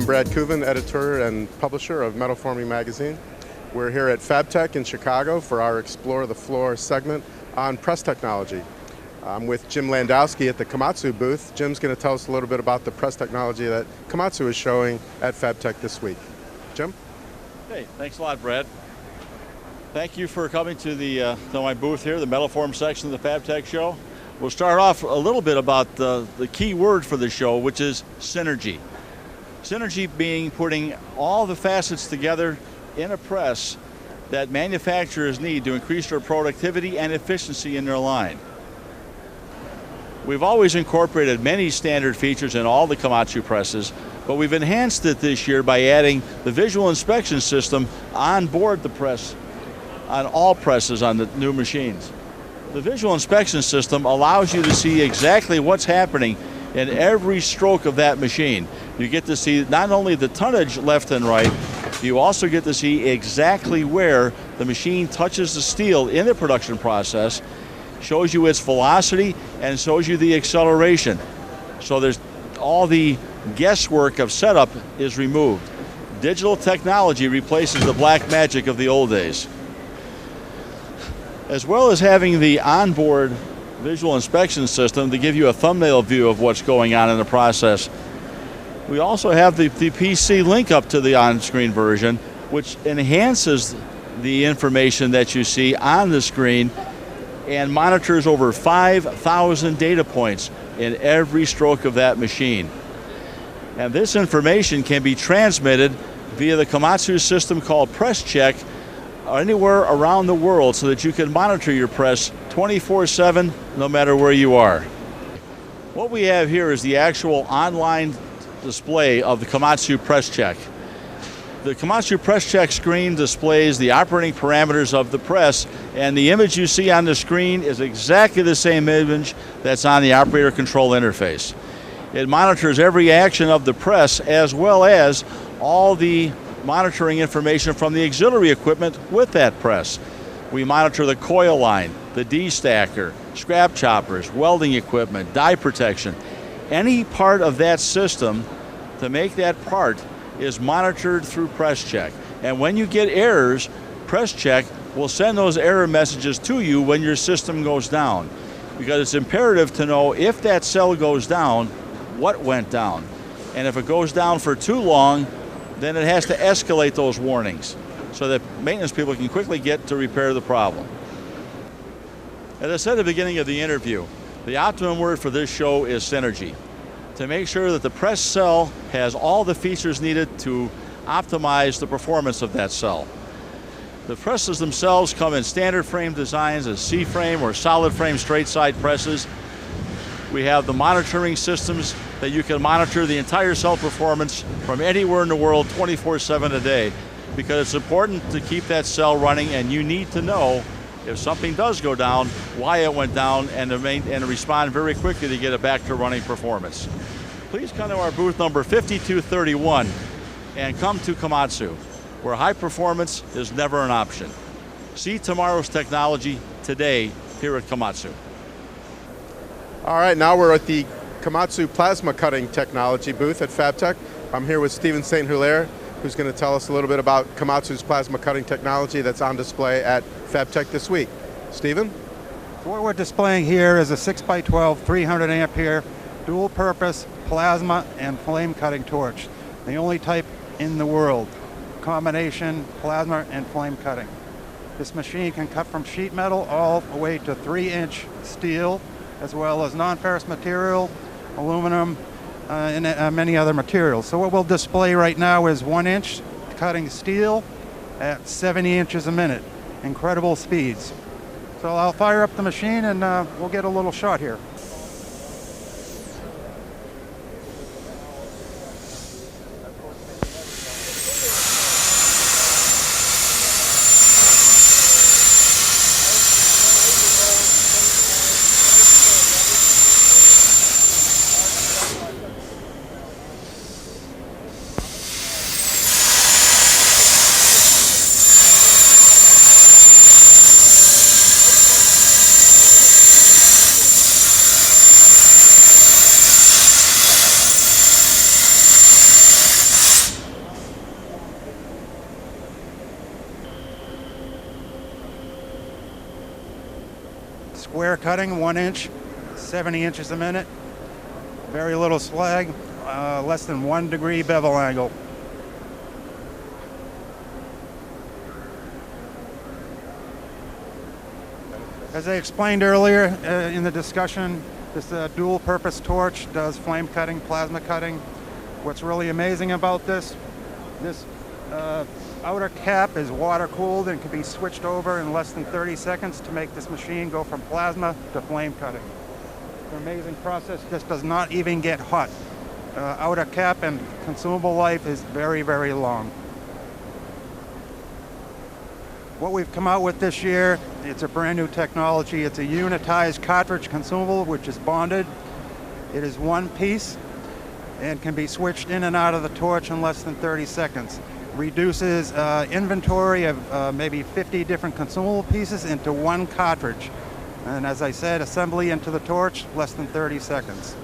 Brad Kuvan, editor and publisher of Metal Forming Magazine. We're here at FABTECH in Chicago for our Explore the Floor segment on press technology. I'm with Jim Landowski at the Komatsu booth. Jim's going to tell us a little bit about the press technology that Komatsu is showing at FABTECH this week. Jim? Hey, thanks a lot, Brad. Thank you for coming to my booth here, the Metal Form section of the FABTECH show. We'll start off a little bit about the key word for the show, which is synergy. Synergy being putting all the facets together in a press that manufacturers need to increase their productivity and efficiency in their line. We've always incorporated many standard features in all the Komatsu presses, but we've enhanced it this year by adding the visual inspection system on board the press, on all presses on the new machines. The visual inspection system allows you to see exactly what's happening in every stroke of that machine. You get to see not only the tonnage left and right, you also get to see exactly where the machine touches the steel in the production process, shows you its velocity, and shows you the acceleration. So there's all the guesswork of setup is removed. Digital technology replaces the black magic of the old days. As well as having the onboard visual inspection system to give you a thumbnail view of what's going on in the process, we also have the PC link up to the on-screen version, which enhances the information that you see on the screen and monitors over 5,000 data points in every stroke of that machine. And this information can be transmitted via the Komatsu system called Press Check anywhere around the world so that you can monitor your press 24/7 no matter where you are. What we have here is the actual online display of the Komatsu Press Check. The Komatsu Press Check screen displays the operating parameters of the press, and the image you see on the screen is exactly the same image that's on the operator control interface. It monitors every action of the press as well as all the monitoring information from the auxiliary equipment with that press. We monitor the coil line, the D-stacker, scrap choppers, welding equipment, die protection. Any part of that system to make that part is monitored through Press Check. And when you get errors, Press Check will send those error messages to you when your system goes down. Because it's imperative to know if that cell goes down, what went down. And if it goes down for too long, then it has to escalate those warnings so that maintenance people can quickly get to repair the problem. As I said at the beginning of the interview, the optimum word for this show is synergy. To make sure that the press cell has all the features needed to optimize the performance of that cell. The presses themselves come in standard frame designs as C-frame or solid frame straight side presses. We have the monitoring systems that you can monitor the entire cell performance from anywhere in the world 24/7 a day, because it's important to keep that cell running, and you need to know if something does go down, why it went down, and to respond very quickly to get it back to running performance. Please come to our booth number 5231 and come to Komatsu, where high performance is never an option. See tomorrow's technology today here at Komatsu. All right, now we're at the Komatsu plasma cutting technology booth at FABTECH. I'm here with Stephen St. Hilaire, who's going to tell us a little bit about Komatsu's plasma cutting technology that's on display at FABTECH this week. Stephen? So what we're displaying here is a 6x12 300 ampere dual purpose plasma and flame cutting torch. The only type in the world, combination plasma and flame cutting. This machine can cut from sheet metal all the way to 3-inch steel, as well as non-ferrous material, aluminum, and many other materials. So what we'll display right now is 1-inch cutting steel at 70 inches a minute. Incredible speeds. So I'll fire up the machine and we'll get a little shot here. Square cutting, 1 inch, 70 inches a minute. Very little slag, less than 1 degree bevel angle. As I explained earlier in the discussion, this dual purpose torch does flame cutting, plasma cutting. What's really amazing about this outer cap is water cooled and can be switched over in less than 30 seconds to make this machine go from plasma to flame cutting. It's an amazing process. This does not even get hot. Outer cap and consumable life is very, very long. What we've come out with this year, it's a brand new technology. It's a unitized cartridge consumable which is bonded. It is one piece and can be switched in and out of the torch in less than 30 seconds. Reduces inventory of maybe 50 different consumable pieces into one cartridge. And as I said, assembly into the torch, less than 30 seconds.